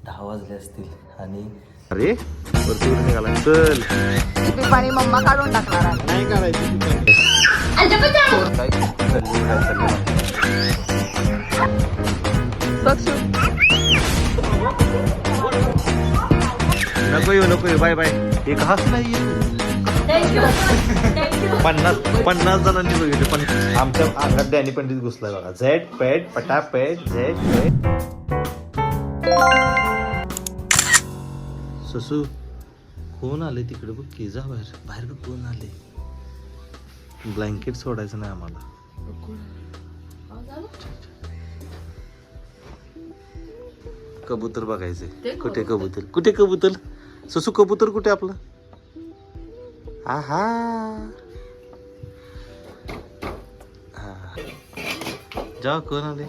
10 वाजले असतील आणि अरे वरती निघाला चल पाणी मम्मा काढून टाकणार आहे. नाही काढायचं काय चाललंय काय चाललंय नको येऊ बाय बाय एक हाच नाही 50 जणांनी बघितले पण आमच्या अंगात डॅनी पंडित घुसलाय बघा. झेड पेट पटापेट झेड पेट. ससू कोण आले तिकडे बघ की जा बाहेर बाहेर बघ कोण आले. ब्लँकेट सोडायचं नाही आम्हाला. कबूतर बघायचे. कुठे कबूतर ससू कबूतर कुठे आपलं. आहा जा कोण आले.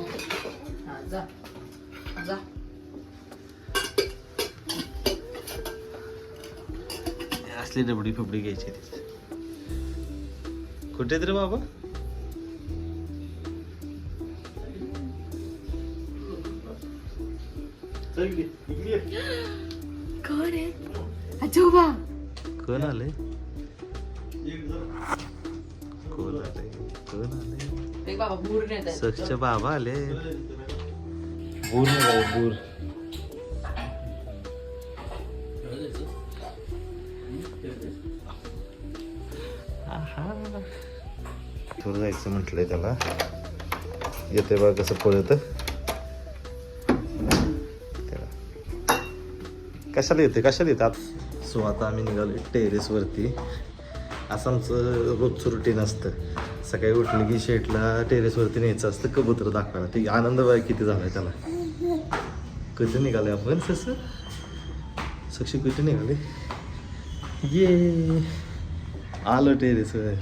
असली डबडी फुबडी घ्यायची कुठे तरी बाबा. कोण आले सक्षचे बाबा आले. बूर बूर थोडं जायचं म्हटलंय त्याला. येते बघा कसं पळत. कशाला येते सो आता आम्ही निघालो टेरेस वरती. असं आमचं रोजचं रुटीन असतं. सकाळी उठलं की शेटला टेरेसवरती न्यायचं असतं कबूतर दाखवायला. ते आनंद बघा किती झालाय त्याला. कधी निघाले आपण सक्षी कुठे निघाले. ये आलो टेरेसवर.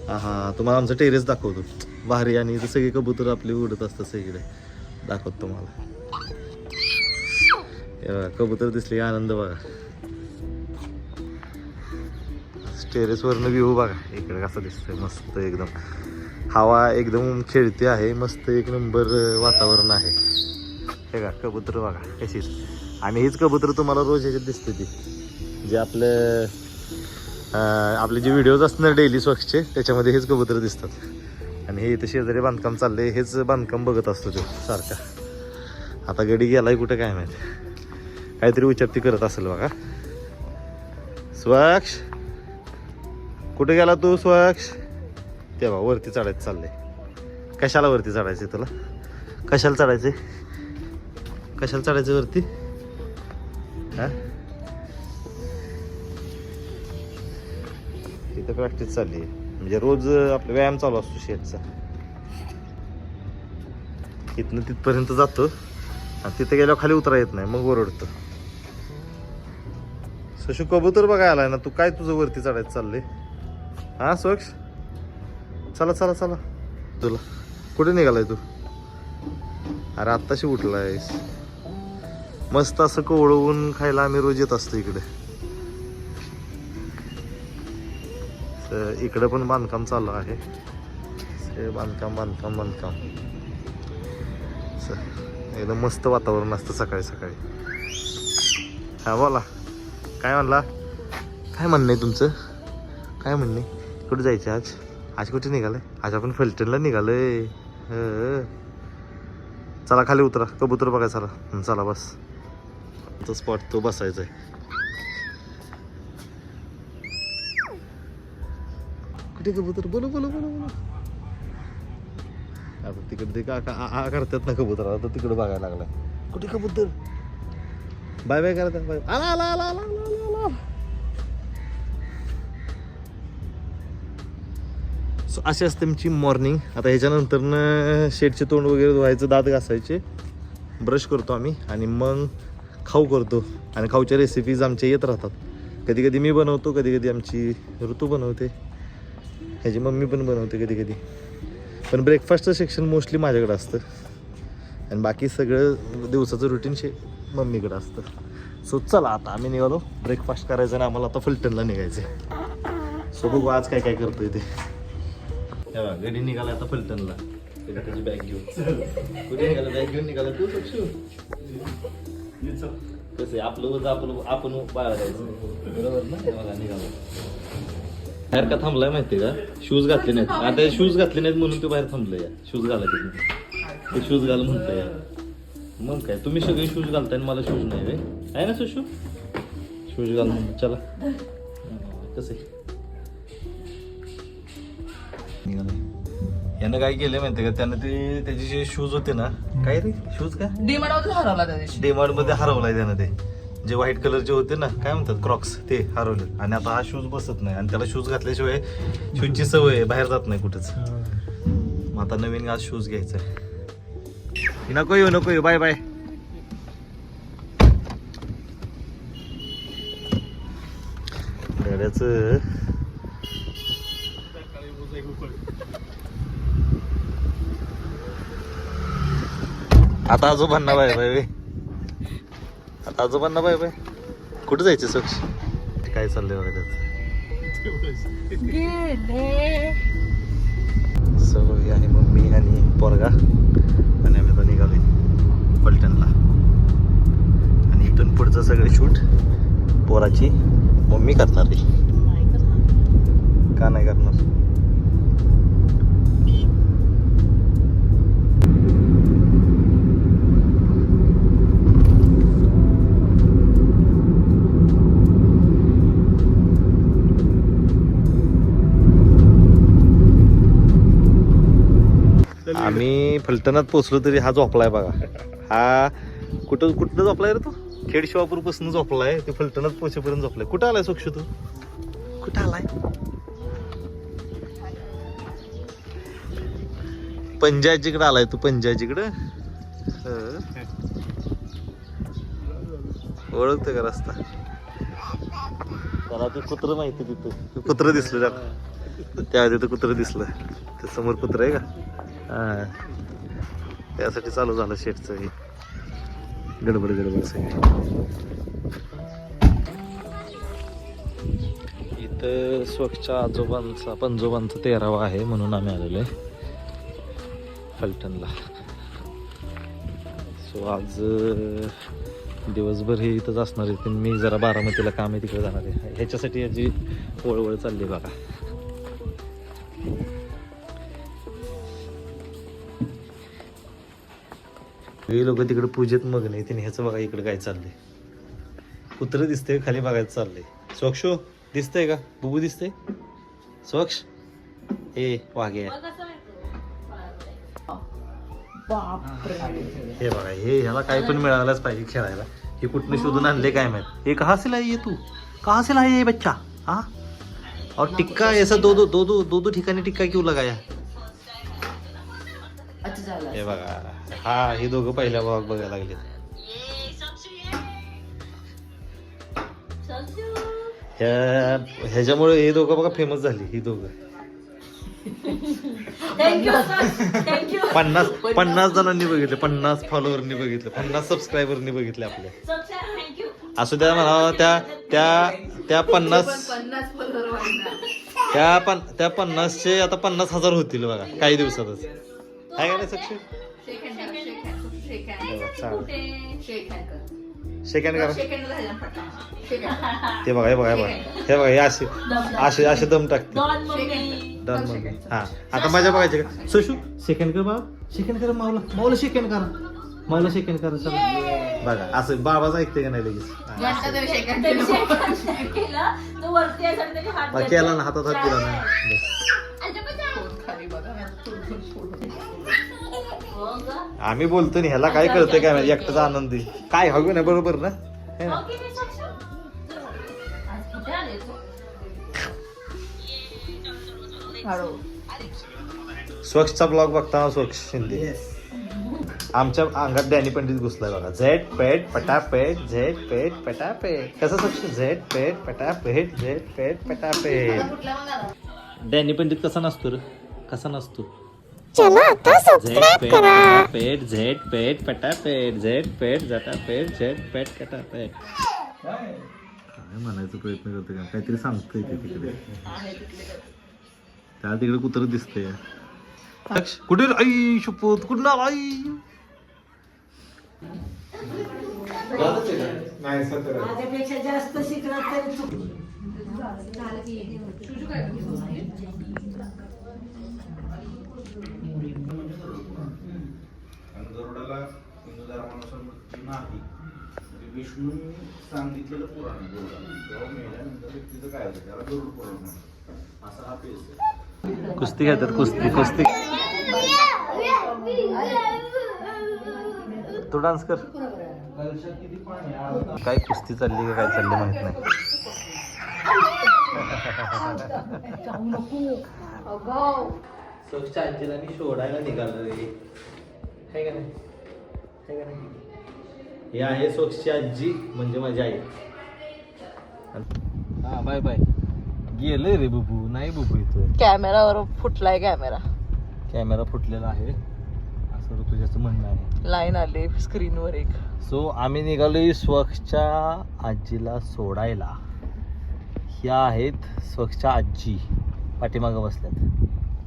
हा तुम्हाला आमचं टेरेस दाखवतो भारी. आणि इथं सगळे कबूतर आपले उडत असतात सगळीकडे. दाखवतो तुम्हाला. कबूतर दिसले आनंद बघा. टेरेसवरनं व्ह्यू बघा इकडे कसा दिसतंय मस्त एकदम. हवा एकदम खेळती आहे. मस्त एक नंबर वातावरण आहे. हे का कबूतर बघा कशी. आणि हीच कबूतर तुम्हाला रोज ह्याच्यात दिसते ती जे आपले जे व्हिडिओज असणार डेली स्वच्छचे त्याच्यामध्ये हेच कबूतर दिसतात. आणि हे इथं शेजारी बांधकाम चाललंय. हेच बांधकाम बघत असतो तो सारखा. आता गडी गेलाय कुठे काय माहिती. काहीतरी विचारती करत असेल बघा. स्वच्छ कुठे गेला तू स्वच्छ. तेव्हा वरती चढायचं चाललंय. कशाला वरती चढायचं तुला. कशाला चढायचं वरती. हा इथं प्रॅक्टिस चालली आहे. म्हणजे रोज आपला व्यायाम चालू असतो शेतचा. इथनं तिथपर्यंत जातो आणि तिथे गेल्यावर खाली उतरा येत नाही मग ओरडतो. सशू कबूतर बघायला आलाय ना तू. काय तुझं वरती चढायचं चाललंय. हा स्वच्छ चला तुला कुठे निघालाय तू. अरे आत्ताशी उठलायस. मस्त असं कोवळवून खायला आम्ही रोज येत असतो इकडे. इकडे पण बांधकाम चालू आहे. बांधकाम एकदम मस्त वातावरण असतं सकाळी. हा बोला काय म्हणला. काय म्हणणं आहे तुमचं. काय म्हणणे. कुठे जायचं आज कुठे निघालंय. आज आपण फलटणला निघालोय. चला खाली उतरा कबूतर बघाय. चला बस. तो स्पॉट तो बसायचा आहे. कुठे कबूतर बोलो आता तिकडे ते का करतात ना कबूतर. आता तिकडे बघायला लागलाय. कुठे कबूतर. बाय करतात. बाय आला. सो अशी असते आमची मॉर्निंग. आता ह्याच्यानंतर शेटचे तोंड वगैरे धुवायचं. दात घासायचे. ब्रश करतो आम्ही आणि मग खाऊ करतो. आणि खाऊच्या रेसिपीज आमच्या येत राहतात. कधी मी बनवतो. कधी आमची ऋतू बनवते. ह्याची मम्मी पण बनवते कधी. पण ब्रेकफास्टचं सेक्शन मोस्टली माझ्याकडे असतं. आणि बाकी सगळं दिवसाचं रुटीन मम्मीकडे असतं. सो चला आता आम्ही निघालो ब्रेकफास्ट करायचं आणि आम्हाला आता फलटणला निघायचं. सो बघू आज काय करतोय ते. गडी निघाला आता फलटणला. त्याची बॅग घेऊन. कुठे निघाला. बॅग घेऊन निघाला तू. कसं आपलं होतं आपण बाळगायचं बरोबर ना. मला निघालं बाहेर का थांबलाय माहितीये का, शूज घातले नाहीत. आता शूज घातले नाहीत म्हणून ते बाहेर थांबलंय. शूज घालायचे ते शूज घाल म्हणतोय. मग काय तुम्ही सगळे शूज घालताय आणि मला शूज नाही आहे ना सुशू. शूज घाल म्हणून चला. कसं यानं काय केलं माहितीये का, त्यानं ते त्याचे जे शूज होते ना, काय रे शूज का डीमार्ट मध्ये हरवलाय त्यानं. ते जे व्हाईट कलरचे होते ना, काय म्हणतात क्रॉक्स, ते हरवले. आणि आता हा शूज बसत नाही आणि त्याला शूज घातल्याशिवाय शूजची सवय आहे, बाहेर जात नाही कुठंच. मग आता नवीन आज शूज घ्यायचा आहे. नको येऊ बाय बाय. गाड्याचं आता आजोबांना बाय बाय. आता आजोबांना बाय बाय. कुठं जायचं सोक्ष, काय चाललंय बघा त्याचं. सगळी आणि मम्मी आणि पोरगा आणि आम्ही आता निघालोय फलटणला. आणि इथून पुढचं सगळे शूट पोराची मम्मी करणार आहे. का नाही करणार. आम्ही फलटणात पोहोचलो तरी हा झोपलाय बघा. हा कुठं झोपलाय रे तो, खेड शिवापूर पासून झोपलाय ते फलटणात पोहोचेपर्यंत झोपलाय. कुठं आलाय सोक्ष तू, कुठं आलाय. पंजाजीकडे आलाय तू, पंजाजीकडे. ओळखतं का रस्ता. त्याला ते कुत्र माहिती तिथं, कुत्र दिसलं त्या तिथं कुत्र दिसलं. ते समोर कुत्र आहे का, हा त्यासाठी चालू झालं शेटचं हे गडबड सगळी. इथं स्वच्छच्या पंजोबांचा 13वा आहे म्हणून आम्ही आलेलो आहे फलटणला. सो आज दिवसभर हे इथंच असणार आहे. मी जरा बारामतीला काम आहे तिकडे जाणार आहे. ह्याच्यासाठी याची वळवळ चालली बघा. हे लोक तिकडे पूजेत मग नाही. तिने ह्याचं बघा इकडे काय चाललंय. कुत्र दिसतंय खाली बघायचं चाललंय. स्वच्छ दिसतंय का, बुबू दिसतंय स्वच्छ. हे वाघे हे बघा, हे ह्याला काही पण मिळालंच पाहिजे खेळायला. हे कुठनं शोधून आणले काय माहित. हे कहा से लाई तू, कहा से लाई बच्चा. हाँ और टिक्का ऐसा दो ठिकाणी टिक्का क्यों लगाया. हे बघा, हा हे दोघं पहिल्या भाग बघायला लागले. ह्याच्यामुळे हे दोघं बघा फेमस झाली. ही दोघं 50 जणांनी बघितले, 50 फॉलोअरनी बघितले, 50 सबस्क्रायबरनी बघितले आपल्या. असू द्या म्हणा. त्या 50चे आता 50,000 होतील बघा काही दिवसातच. काय करायचं सेकंड करा. ते बघा, हे बघा हे असे दम टाकते. Done mummy. हा आता माझ्या बघायचे का सुशू. सेकंड कर बाबा, सेकंड कर. माऊला सेकंड करा, माऊला सेकंड करा. चला बघा असं बाबाच ऐकते का नाही लगेच. केला ना, हातात हात दिला ना. आम्ही बोलतो ना, ह्याला काय कळतंय काय माहिती. एकटाचा आनंदी काय हवं ना, बरोबर ना. स्वच्छचा ब्लॉग बघताना स्वच्छ शिंदे. आमच्या अंगात डॅनी पंडित घुसलाय बघा. झेड पेट पटापेट, झेड पेट पटापेट. कसं स्वच्छ. झेड पेट पटापेट, झेड पेट पटापेट. डॅनी पंडित कसा नसतो रे, कसा नसतो. झेड पेट झेड पेट पटापेट, झेड पेट जटापेट, झेड पेट कटापेट. काय म्हणायचा प्रयत्न करते का, काहीतरी सांगतोय ते तिकडे. त्याला तिकडे कुत्र दिसतंय. कुठे आई शपथ, कुठं आई. नाही 17. माझ्यापेक्षा जास्त शिकला तरी तू गरुडाला हिंदू धर्मानुसार मृत्यू नाही. म्हणजे विष्णू सांगितलेलं पुराण आहे गरुडाला. तेव्हा मेल्यानंतर व्यक्तीचं काय होतं त्याला गरुड पुराण म्हणतात. असा हा पेस आहे. कुस्ती घेतात कुस्ती तू डान्स कर. कलशात किती पाणी आहे? काय कुस्ती चालली का काय चालली माहित नाही. सोक्षच्या आजीला मी सोडायला निघालो रे. काय का नाही काय का नाही. हे आहे सोक्षची आजी म्हणजे माझी आई. हा बाय बाय. गेलंय रे बुबू. नाही बुबू इथं कॅमेरावर फुटलाय कॅमेरा फुटलेला आहे असं तुझ्याचं म्हणणं आहे. लाईन आली स्क्रीनवर एक. सो आम्ही निघालोय स्वक्षच्या आजीला सोडायला. ह्या आहेत स्वक्षच्या आजी पाठीमागं बसल्यात.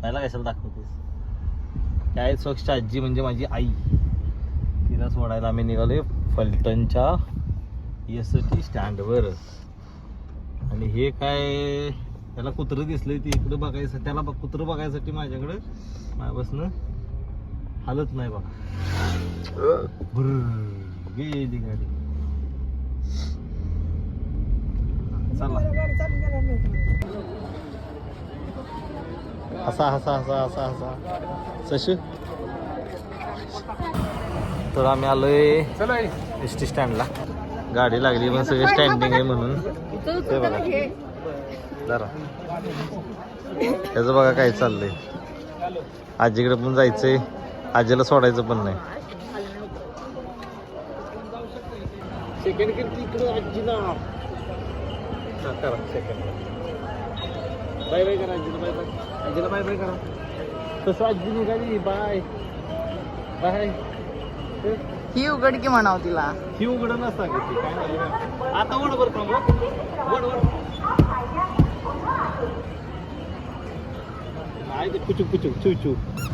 पहिला कशाला दाखवतेस. ह्या आहेत स्वक्षच्या आजी म्हणजे माझी आई. तिला सोडायला आम्ही निघालोय फलटणच्या एसटी स्टँडवर. आणि हे काय त्याला कुत्रं दिसलंय ते इकडं बघायचं. त्याला कुत्रं बघायसाठी माझ्याकडं माझ्यापासनं हालत नाही बघा. गेली गाडी. चला हसा हसा हसा हसा हसा शशू. तर आम्ही आलोय एस टी स्टँडला. गाडी लागली पण सगळे स्टँडिंग आहे म्हणून. ते बघा जरा त्याचं बघा काय चाललंय. आजीकडे पण जायचंय. आजीला सोडायचं पण नाही. सेकंड इकडे आजीला करा. सेकंड बाय बाय करा आजीला. बाय बाय आजीला. बाय बाय करा. तसं आजी निघाली. Bye bye. ही उघडकी म्हणाव तिला. ही उघड ना सांगितली काय नाही. आता वड बर का वड वड काय ते कुचूक कुचूक चू चू.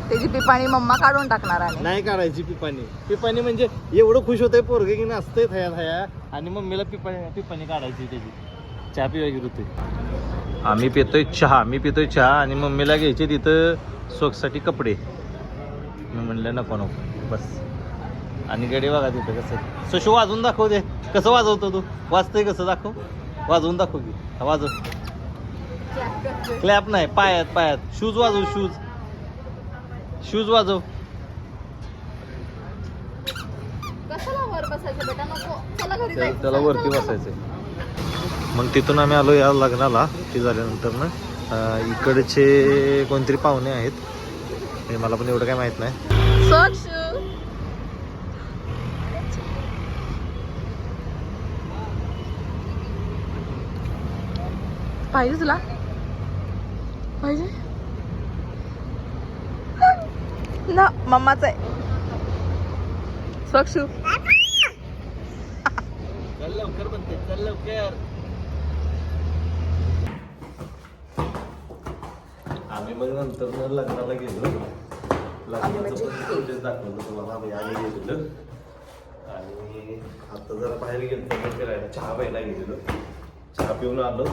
त्याची पिपाणी मम्मा काढून टाकणार आहे. नाही काढायची पिपाणी म्हणजे एवढं खुश होतंय पोरगे की नाचतंय थया थया. आणि मम्मीला पिपाणी काढायची त्याची. चहा पिवायची होती. आम्ही पितोय चहा. मी पितोय चहा आणि मम्मीला घ्यायचे तिथं स्वखसाठी कपडे. मी म्हणलं नको नको बस. आणि गडी बघा तिथं कसं. सशू वाजवून दाखव दे. कसं वाजवतो तू. वाजतंय कसं दाखव. वाजवून दाखव की. वाजव. क्लॅप नाही पायात. शूज वाजव. शूज वाजव. त्याला वरती बसायचंय. मग तिथून आम्ही आलो या लग्नाला. ती झाल्यानंतर ना इकडचे कोणतरी पाहुणे आहेत. हे मला पण एवढं काय माहित नाही. पाहिजे तुला पाहिजे ना. मम्माच आहे स्वक्षू. चल लवकर बनते. चल लवकर. आम्ही मग नंतर लग्नाला गेलो. लग्नाचं पण दाखवलं तुम्हाला. आम्ही गेलेलो आणि आता जरा बाहेर गेलो फिरायला. चहा प्यायला गेलेलो. चहा पिऊन आलो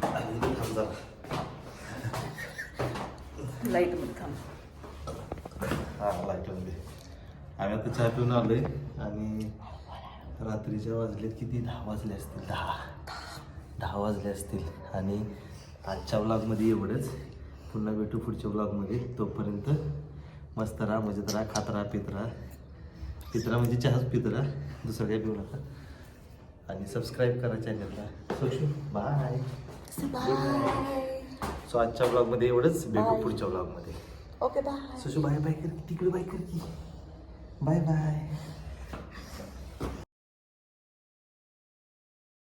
आणि थांब जरा. लाईट मध्ये थांब. हा लाईटमध्ये. आम्ही आता चहा पिऊन आलोय आणि रात्रीच्या वाजलेत किती. 10 वाजले असतील. 10 वाजले असतील. आणि आजच्या व्लॉगमध्ये एवढंच. पुन्हा भेटू पुढच्या व्लॉगमध्ये. तोपर्यंत मस्त राहा मजेत राहा. खात राहा पित्रा म्हणजे चहाच पित्रा. दुसरं काही पिऊ नका. आणि सबस्क्राईब करा चॅनलला. सोशू बाय. सो आजच्या व्लॉगमध्ये एवढंच. भेटू पुढच्या व्लॉगमध्ये. Okay bye. Soshu bye bye कर. तिकडे बाय कर की. Bye bye.